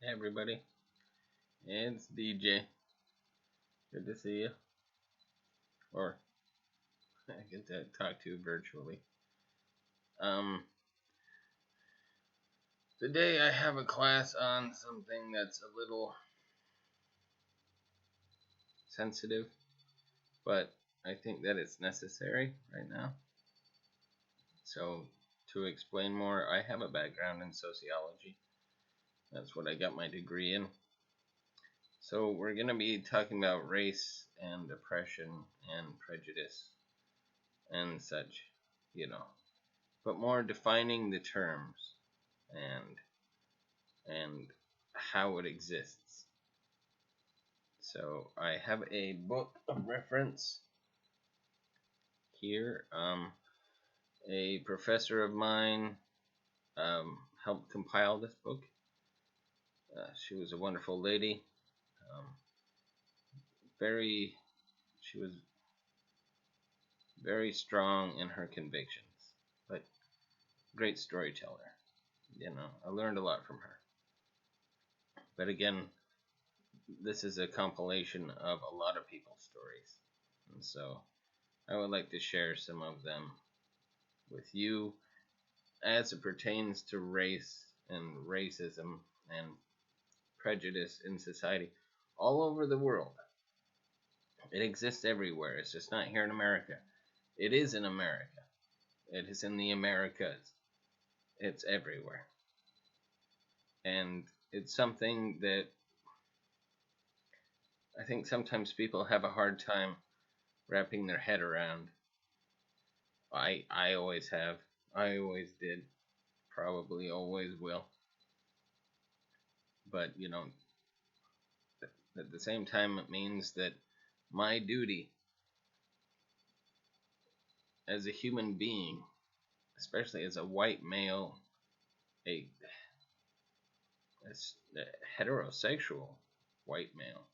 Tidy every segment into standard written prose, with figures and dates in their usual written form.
Hey everybody, it's DJ. Good to see you. Or I get to talk to you virtually. Um, Today I have a class on something that's a little sensitive, but I think that it's necessary right now. So, to explain more, I have a background in sociology. That's what I got my degree in. So, we're going to be talking about race and oppression and prejudice and such, you know, but more defining the terms and how it exists. So I have a book of reference here. A professor of mine helped compile this book. She was a wonderful lady. Um, she was very strong in her convictions, but great storyteller. I learned a lot from her. But again, this is a compilation of a lot of people's stories, and so I would like to share some of them with you as it pertains to race and racism and prejudice in society all over the world. It exists everywhere. It's just not here in America. It is in America. It is in the Americas. It's everywhere. And it's something that I think sometimes people have a hard time wrapping their head around. I always have. I always did. Probably always will. But, at the same time, it means that my duty as a human being, especially as a white male, a, a heterosexual white male,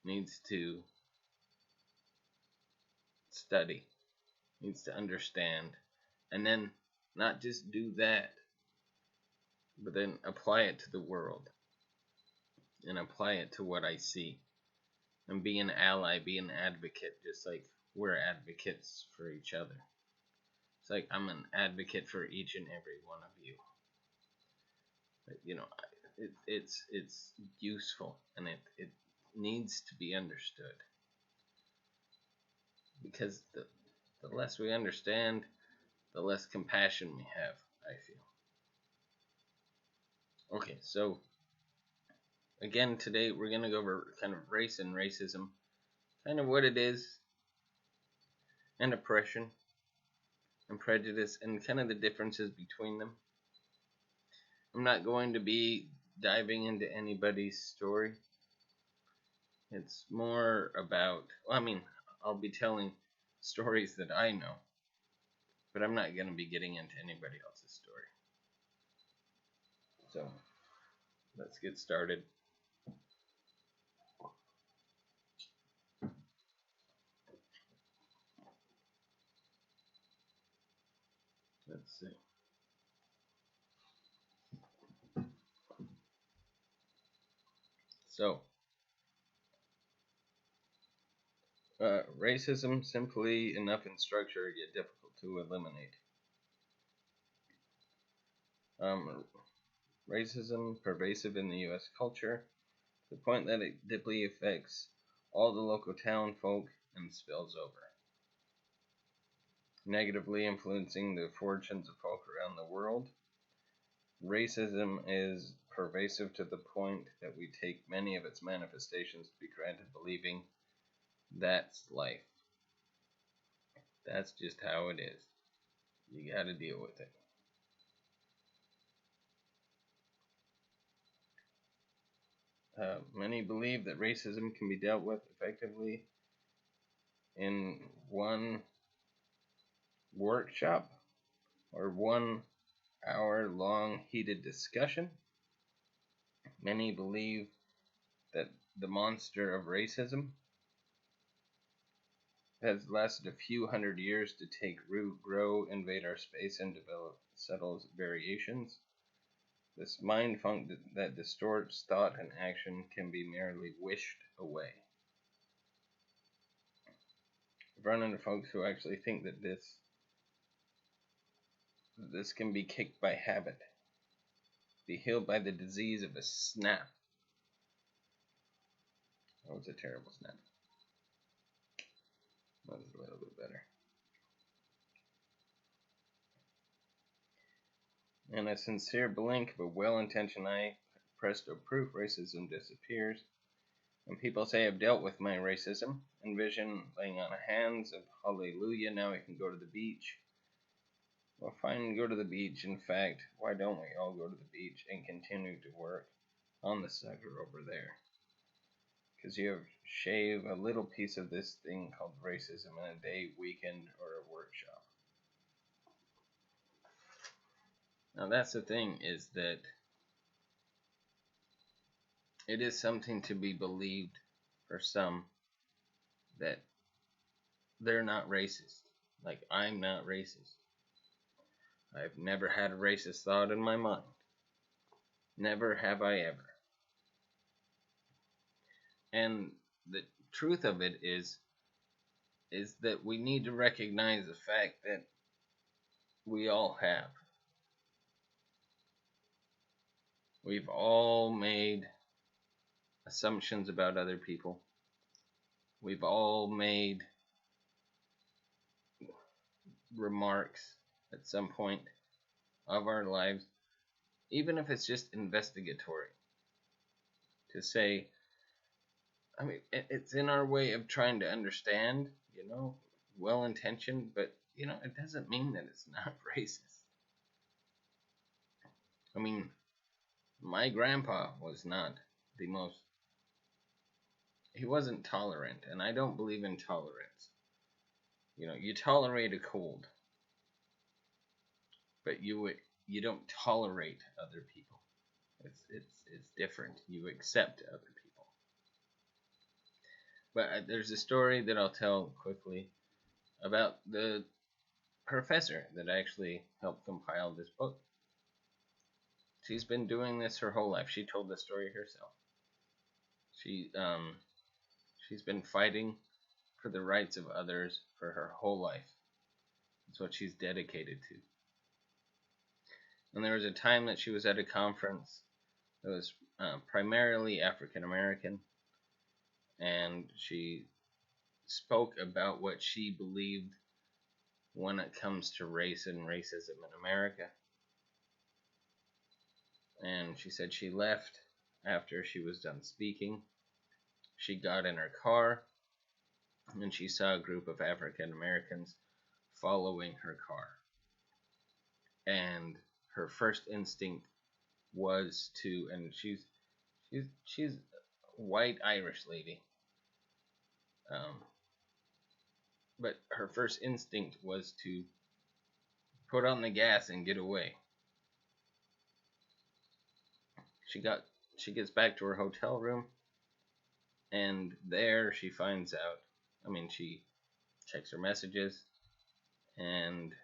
needs to study, needs to understand, and then not just do that, but then apply it to the world and apply it to what I see and be an ally, be an advocate, just like we're advocates for each other. It's like I'm an advocate for each and every one of you. But, it's useful and it needs to be understood, because the less we understand, the less compassion we have, I feel. Okay, so again, today we're going to go over kind of race and racism, kind of what it is, and oppression and prejudice, and kind of the differences between them. I'm not going to be diving into anybody's story. It's more about, I'll be telling stories that I know, but I'm not going to be getting into anybody else's story. So, let's get started. Let's see. So, racism, simply enough in structure, yet difficult to eliminate. Racism pervasive in the U.S. culture, to the point that it deeply affects all the local town folk and spills over, negatively influencing the fortunes of folk around the world. Racism is pervasive to the point that we take many of its manifestations to be granted, believing that's life. That's just how it is. You gotta deal with it. Many believe that racism can be dealt with effectively in one workshop or 1 hour long heated discussion. Many believe that the monster of racism has lasted a few hundred years to take root, grow, invade our space, and develop subtle variations This mind funk that distorts thought and action can be merely wished away. I've run into folks who actually think that this can be kicked by habit, be healed by the disease of a snap. That was a terrible snap. That was a little bit better. And a sincere blink of a well-intentioned eye, presto proof, racism disappears. When people say I've dealt with my racism, envision laying on of hands of hallelujah, now I can go to the beach. Well, fine, go to the beach. In fact, why don't we all go to the beach and continue to work on the sucker over there? Because you have shave a little piece of this thing called racism in a day, weekend, or a workshop. Now that's the thing, is that it is something to be believed for some that they're not racist. Like, I'm not racist. I've never had a racist thought in my mind. Never have I ever. And the truth of it is that we need to recognize the fact that we all have. We've all made assumptions about other people. We've all made remarks at some point of our lives, even if it's just investigatory, to say, I mean, it's in our way of trying to understand, well-intentioned, but, it doesn't mean that it's not racist. I mean, my grandpa was not the most, he wasn't tolerant, and I don't believe in tolerance. You tolerate a cold, but you don't tolerate other people. It's different. You accept other people. But there's a story that I'll tell quickly about the professor that actually helped compile this book. She's been doing this her whole life. She told the story herself. She's been fighting for the rights of others for her whole life. That's what she's dedicated to. And there was a time that she was at a conference that was primarily African American, and she spoke about what she believed when it comes to race and racism in America. And she said she left after she was done speaking. She got in her car, and she saw a group of African Americans following her car. And her first instinct was to, and she's a white Irish lady, but her first instinct was to put on the gas and get away. She gets back to her hotel room, and there she finds out, she checks her messages, and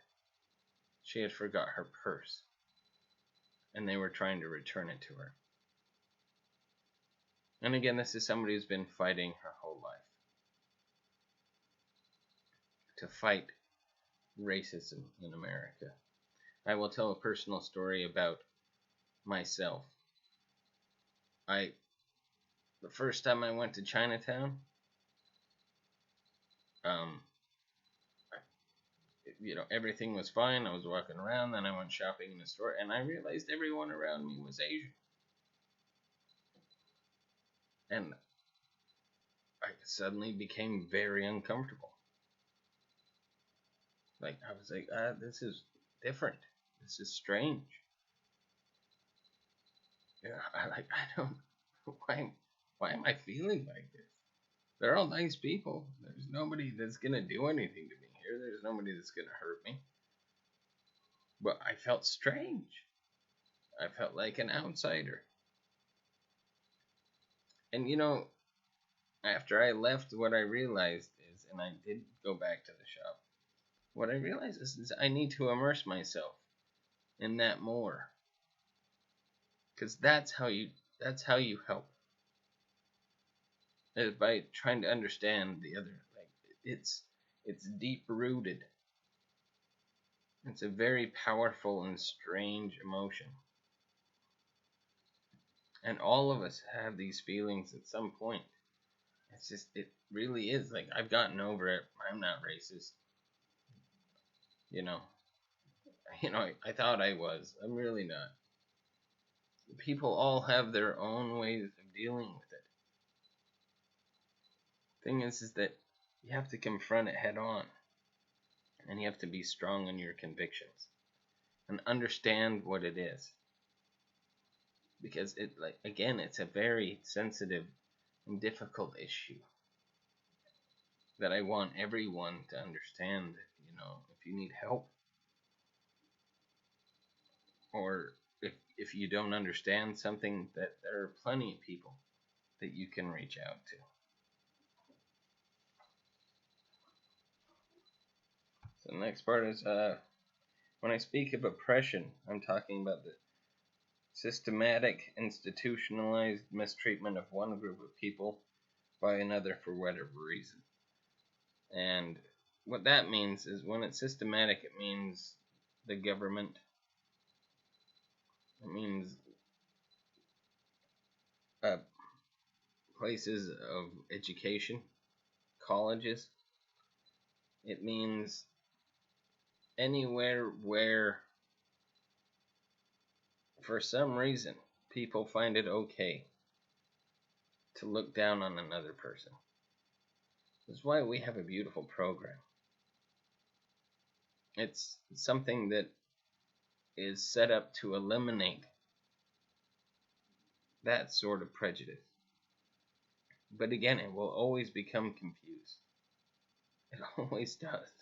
she had forgot her purse, and they were trying to return it to her. And again, this is somebody who's been fighting her whole life to fight racism in America. I will tell a personal story about myself. The first time I went to Chinatown, everything was fine. I was walking around, then I went shopping in the store, and I realized everyone around me was Asian. And I suddenly became very uncomfortable. Like, I was like, this is different. This is strange. Why am I feeling like this? They're all nice people. There's nobody that's going to do anything to me here. There's nobody that's going to hurt me. But I felt strange. I felt like an outsider. And after I left, what I realized is, and I did go back to the shop, what I realized is I need to immerse myself in that more. because that's how you help, is by trying to understand the other. Like, it's deep rooted. It's a very powerful and strange emotion, and all of us have these feelings at some point. It's just, it really is. Like, I've gotten over it. I'm not racist. You know, I thought I was. I'm really not. People all have their own ways of dealing with it. Thing is that you have to confront it head on, and you have to be strong in your convictions and understand what it is, because it, like, again, it's a very sensitive and difficult issue that I want everyone to understand. If you need help, or if you don't understand something, that there are plenty of people that you can reach out to. So the next part is, when I speak of oppression, I'm talking about the systematic, institutionalized mistreatment of one group of people by another for whatever reason. And what that means is, when it's systematic, it means the government. It means places of education, colleges. It means anywhere where, for some reason, people find it okay to look down on another person. That's why we have a beautiful program. It's something that is set up to eliminate that sort of prejudice. But again, it will always become confused. It always does.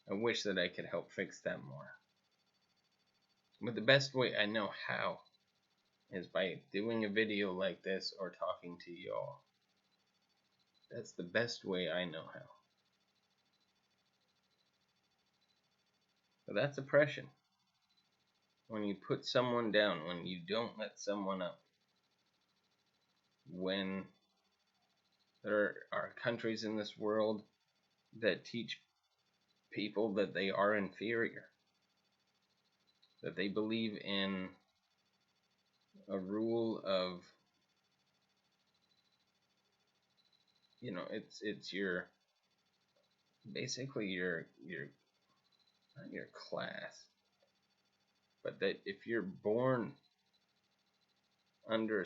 I wish that I could help fix that more. But the best way I know how is by doing a video like this or talking to y'all. That's the best way I know how. But that's oppression. When you put someone down, when you don't let someone up, when there are countries in this world that teach people that they are inferior, that they believe in a rule of, it's your, basically your not your class, but that if you're born under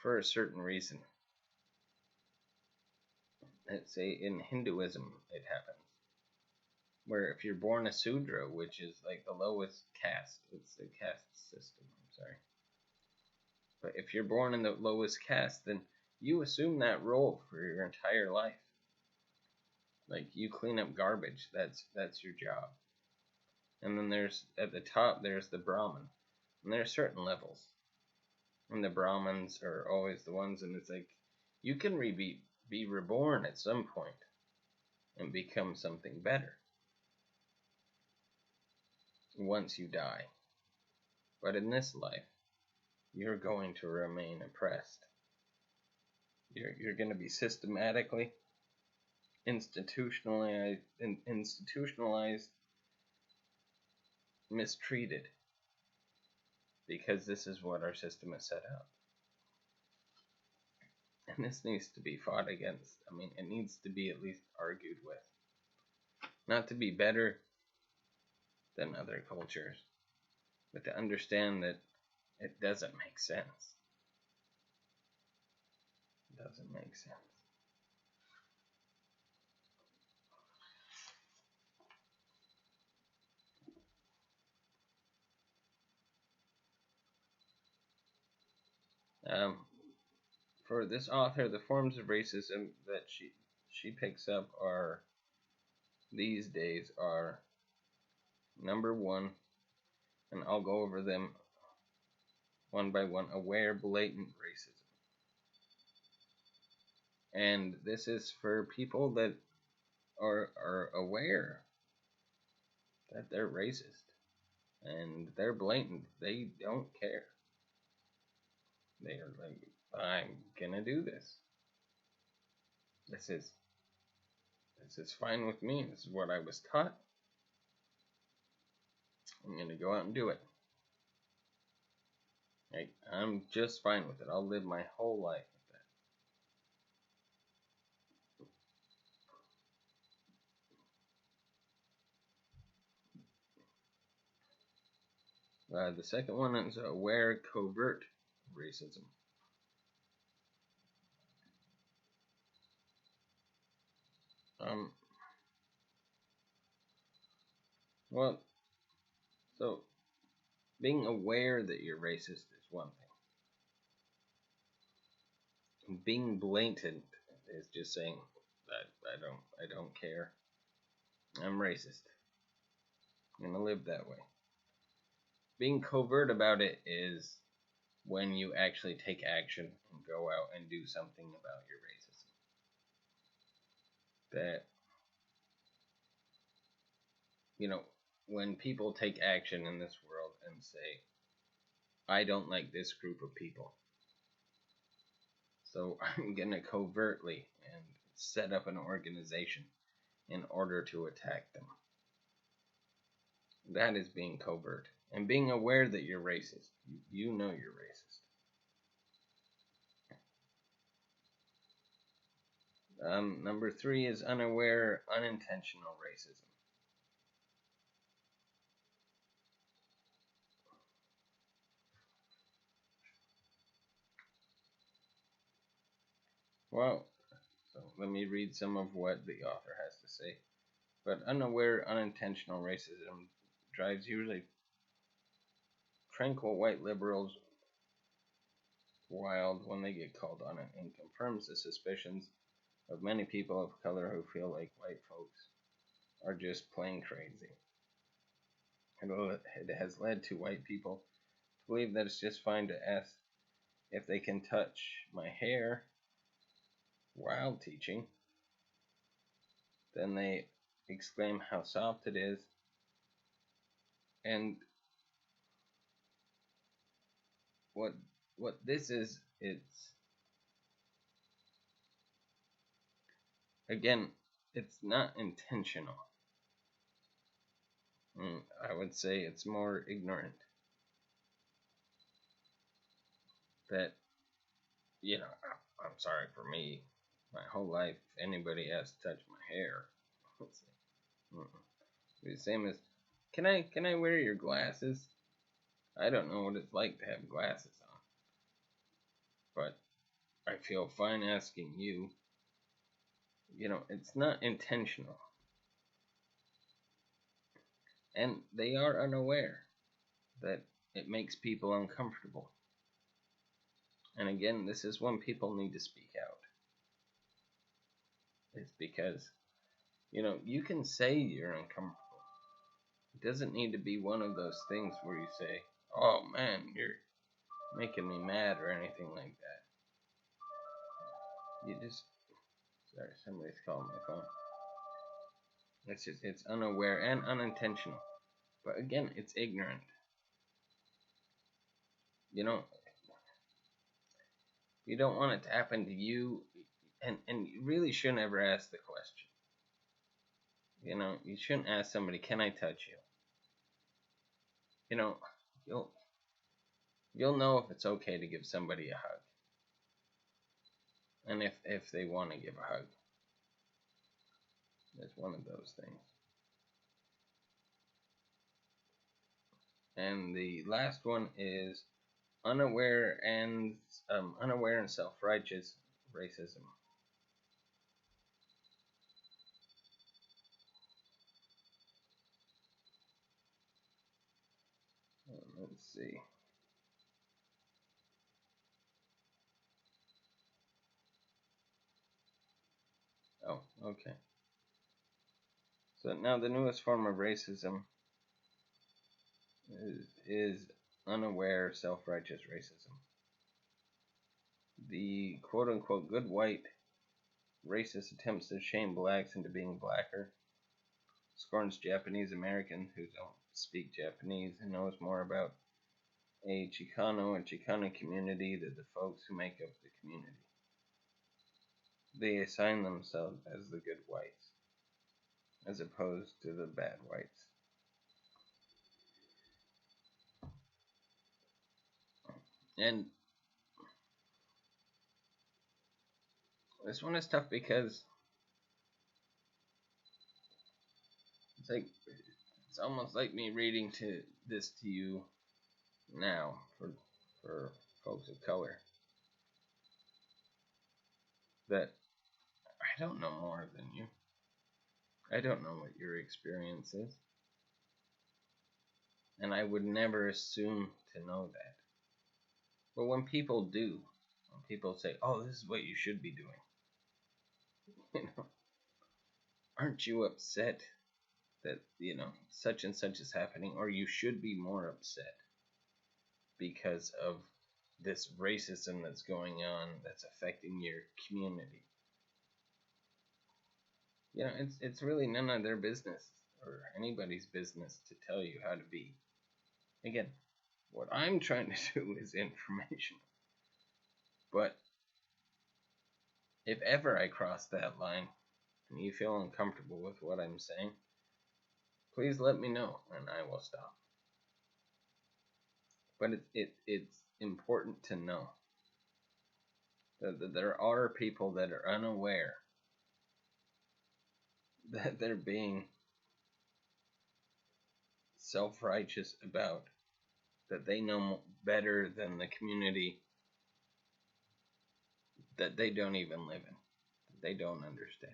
for a certain reason. Let's say in Hinduism it happens, where if you're born a Sudra, which is like the lowest caste, it's the caste system, I'm sorry. But if you're born in the lowest caste, then you assume that role for your entire life. Like, you clean up garbage, that's your job. And then there's, at the top, there's the Brahmin. And there are certain levels. And the Brahmins are always the ones, and it's like, you can be reborn at some point and become something better once you die. But in this life, you're going to remain oppressed. You're going to be systematically institutionalized, mistreated, because this is what our system is set up. And this needs to be fought against. I mean, it needs to be at least argued with. Not to be better than other cultures, but to understand that it doesn't make sense. It doesn't make sense. For this author, the forms of racism that she picks up are, these days, are, number one, and I'll go over them one by one: aware blatant racism. And this is for people that are aware that they're racist. And they're blatant. They don't care. They're like, I'm gonna do this. This is fine with me. This is what I was taught. I'm gonna go out and do it. I'm just fine with it. I'll live my whole life with that. The second one is aware covert racism. Um, well, so being aware that you're racist is one thing. Being blatant is just saying that I don't care. I'm racist. I'm gonna live that way. Being covert about it is when you actually take action and go out and do something about your racism. That, when people take action in this world and say, I don't like this group of people, so I'm gonna covertly and set up an organization in order to attack them. That is being covert. And being aware that you're racist. You know you're racist. Number 3 is unaware, unintentional racism. Well, so let me read some of what the author has to say. But unaware, unintentional racism drives usually tranquil white liberals wild when they get called on it, and confirms the suspicions of many people of color who feel like white folks are just plain crazy. It has led to white people to believe that it's just fine to ask if they can touch my hair while teaching. Then they exclaim how soft it is, and what this is, it's not intentional. I would say it's more ignorant. That, I'm sorry, for me, my whole life, if anybody has to touch my hair, the same as, can I wear your glasses? I don't know what it's like to have glasses on, but I feel fine asking you. It's not intentional. And they are unaware that it makes people uncomfortable. And again, this is when people need to speak out. It's because, you can say you're uncomfortable. It doesn't need to be one of those things where you say, oh man, you're making me mad or anything like that. Sorry, somebody's calling my phone. It's unaware and unintentional. But again, it's ignorant. You don't want it to happen to you, and you really shouldn't ever ask the question. You shouldn't ask somebody, can I touch you? You'll know if it's okay to give somebody a hug. And if they want to give a hug. It's one of those things. And the last one is unaware and self-righteous racism. Let's see. Oh, okay. So now the newest form of racism is unaware, self-righteous racism. The quote-unquote good white racist attempts to shame blacks into being blacker, scorns Japanese Americans who don't speak Japanese and knows more about a Chicano or Chicana community than the folks who make up the community. They assign themselves as the good whites, as opposed to the bad whites. And this one is tough because it's almost like me reading this to you now for folks of color. That I don't know more than you. I don't know what your experience is. And I would never assume to know that. But when people do, when people say, oh, this is what you should be doing, aren't you upset that, such and such is happening? Or you should be more upset because of this racism that's going on that's affecting your community. It's really none of their business or anybody's business to tell you how to be. Again, what I'm trying to do is informational. But if ever I cross that line and you feel uncomfortable with what I'm saying, please let me know and I will stop. But it's important to know that there are people that are unaware that they're being self-righteous about, that they know better than the community that they don't even live in, that they don't understand.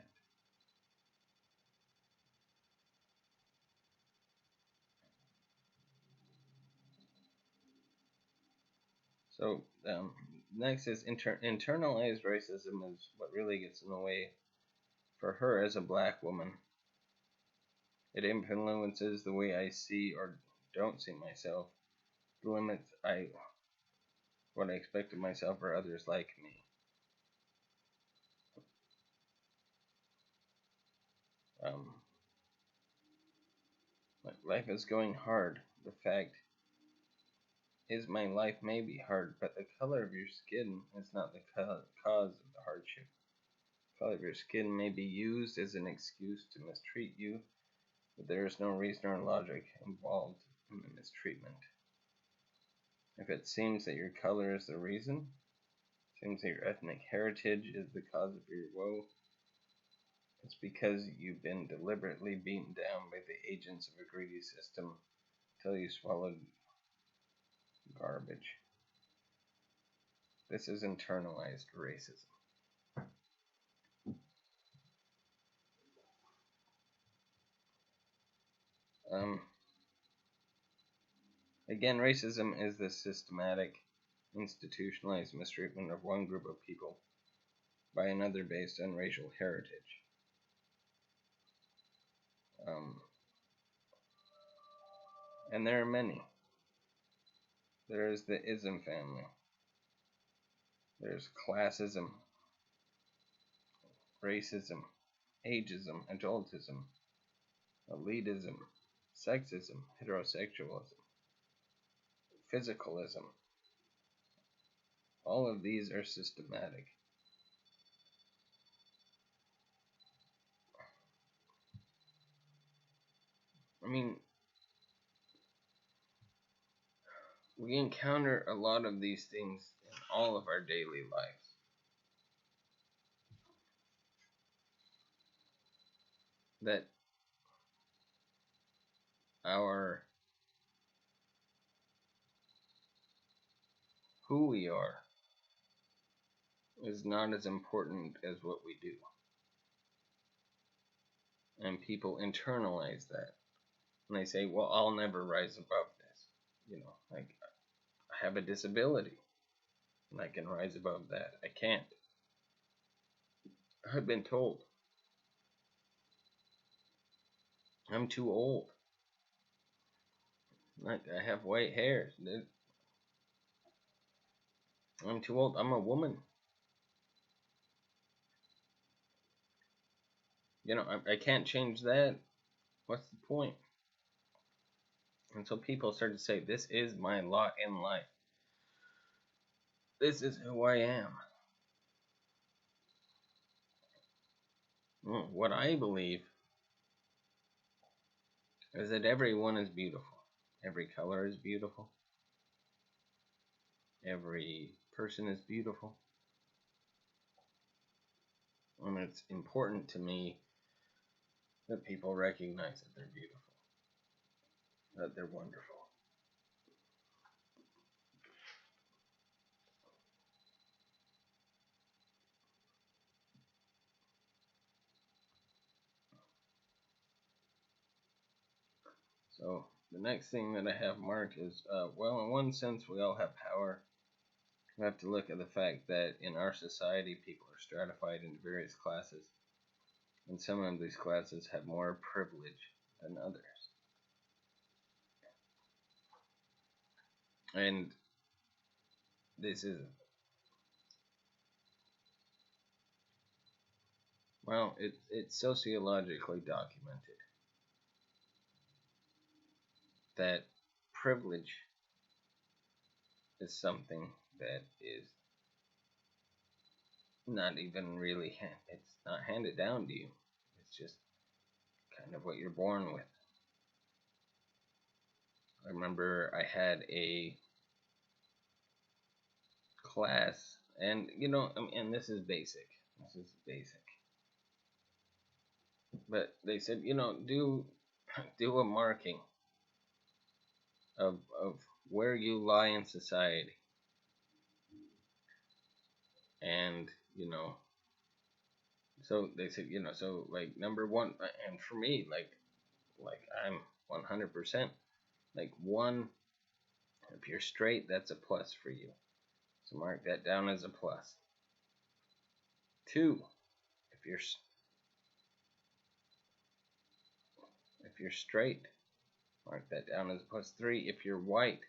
So next is internalized racism is what really gets in the way for her as a black woman. It influences the way I see or don't see myself, the limits what I expect of myself or others like me. Life is going hard. The fact is my life may be hard, but the color of your skin is not the cause of the hardship. The color of your skin may be used as an excuse to mistreat you, but there is no reason or logic involved in the mistreatment. If it seems that your color is the reason, it seems that your ethnic heritage is the cause of your woe, it's because you've been deliberately beaten down by the agents of a greedy system until you swallowed garbage. This is internalized racism. Again, racism is the systematic, institutionalized mistreatment of one group of people by another based on racial heritage. And there are many. There is the ism family. There's classism, racism, ageism, adultism, elitism, sexism, heterosexualism, physicalism. All of these are systematic. I mean, we encounter a lot of these things in all of our daily lives. That who we are is not as important as what we do. And people internalize that. And they say, well, I'll never rise above this. Like, I have a disability. And I can rise above that. I can't. I've been told. I'm too old. I have white hairs. I'm too old. I'm a woman. I can't change that. What's the point? And so people start to say, this is my lot in life. This is who I am. What I believe is that everyone is beautiful. Every color is beautiful. Every person is beautiful. And it's important to me that people recognize that they're beautiful, that they're wonderful. So the next thing that I have marked is, well, in one sense, we all have power. We have to look at the fact that in our society, people are stratified into various classes, and some of these classes have more privilege than others. And this is, well, it's sociologically documented that privilege is something that is not even really, it's not handed down to you. It's just kind of what you're born with. I remember I had a class, and and this is basic. This is basic. But they said, do a marking of where you lie in society. And, so they said, so like number one, and for me, like I'm 100%, like one, if you're straight, that's a plus for you. So mark that down as a plus. Two, if you're straight, mark that down as a plus. Three, if you're white,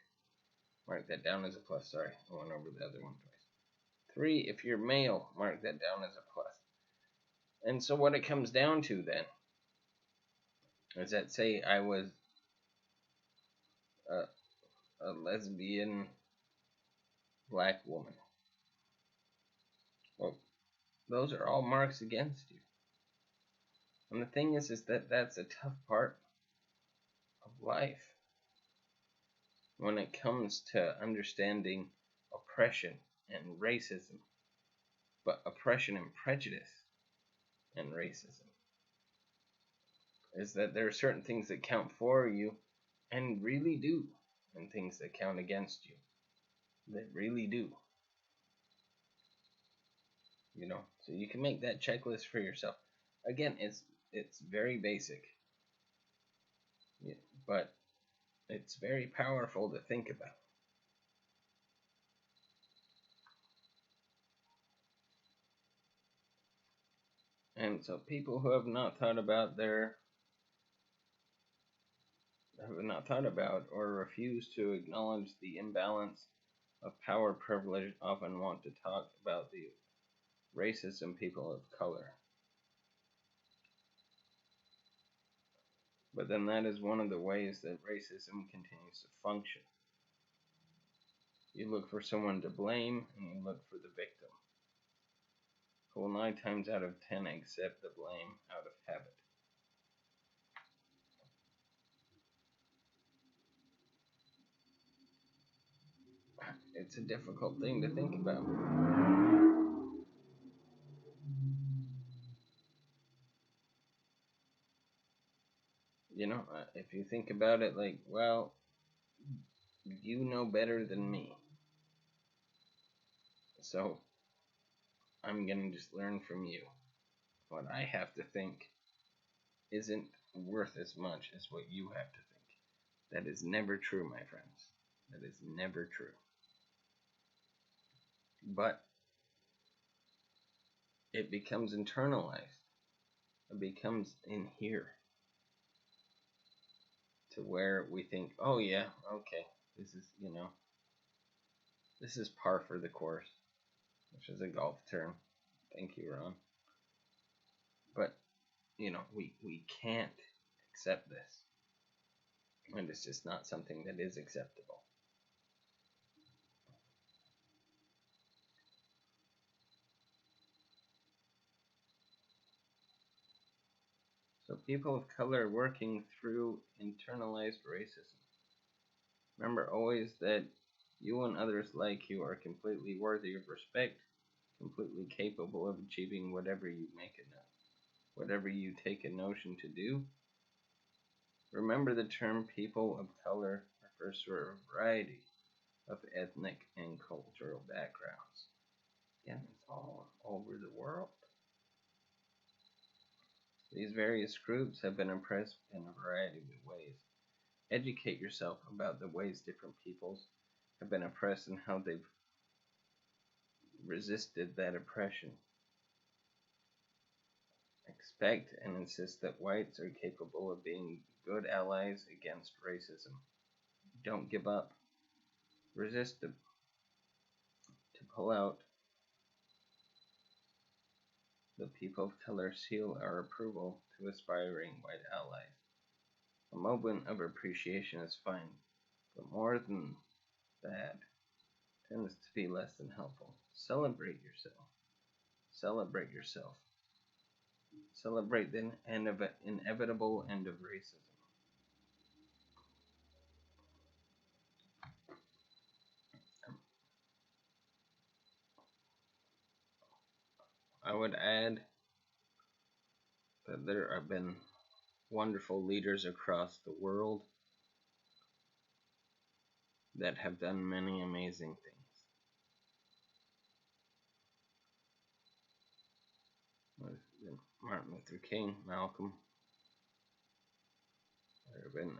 mark that down as a plus. Sorry, I went over the other one twice. Three, if you're male, mark that down as a plus. And so what it comes down to then is that, say I was a lesbian black woman. Well, those are all marks against you. And the thing is that that's a tough part of life when it comes to understanding oppression and racism. But oppression and prejudice and racism is that there are certain things that count for you and really do, and things that count against you that really do. So you can make that checklist for yourself. Again, it's very basic, but it's very powerful to think about. And so people who have not thought about or refuse to acknowledge the imbalance of power privilege often want to talk about the racism people of color. But then that is one of the ways that racism continues to function. You look for someone to blame, and you look for the victim, who will 9 times out of 10 accept the blame out of habit. It's a difficult thing to think about. If you think about it, like, well, you know better than me. So, I'm going to just learn from you. What I have to think isn't worth as much as what you have to think. That is never true, my friends. That is never true. But it becomes internalized. It becomes in here. To where we think, oh yeah, okay, this is par for the course, which is a golf term. Thank you, Ron. But we can't accept this. And it's just not something that is acceptable. So people of color working through internalized racism. Remember always that you and others like you are completely worthy of respect, completely capable of achieving whatever you take a notion to do. Remember the term people of color refers to a variety of ethnic and cultural backgrounds. Again, it's all over the world. These various groups have been oppressed in a variety of ways. Educate yourself about the ways different peoples have been oppressed and how they've resisted that oppression. Expect and insist that whites are capable of being good allies against racism. Don't give up. Resist them. To pull out, the people of color seal our approval to aspiring white allies. A moment of appreciation is fine, but more than that tends to be less than helpful. Celebrate yourself. Celebrate yourself. Celebrate the inevitable end of racism. I would add that there have been wonderful leaders across the world that have done many amazing things. Martin Luther King, Malcolm. There have been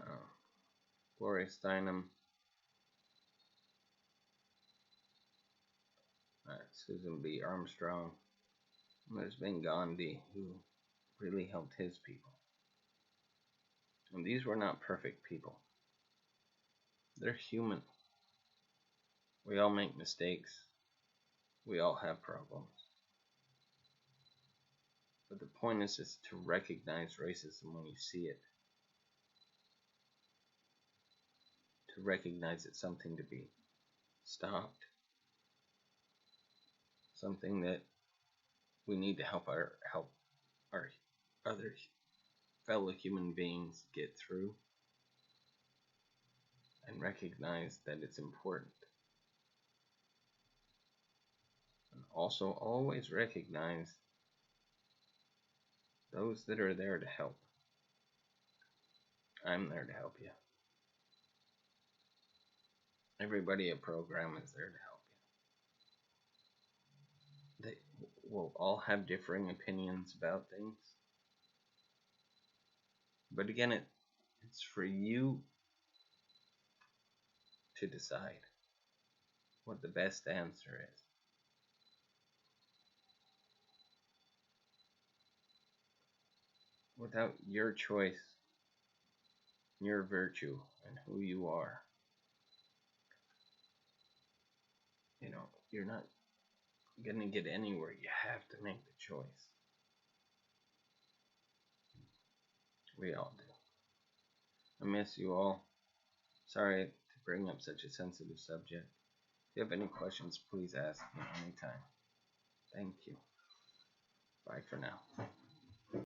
Gloria Steinem, Susan B. Armstrong. There's been Gandhi, who really helped his people. And these were not perfect people. They're human. We all make mistakes. We all have problems. But the point is just to recognize racism when you see it. To recognize it's something to be stopped. Something that we need to help our other fellow human beings get through. And recognize that it's important. And also always recognize those that are there to help. I'm there to help you. Everybody at program is there to help you. They will all have differing opinions about things. But again, it's for you to decide what the best answer is. Without your choice, your virtue, and who you are, you're not going to get anywhere. You have to make the choice. We all do. I miss you all. Sorry to bring up such a sensitive subject. If you have any questions, please ask me anytime. Thank you. Bye for now.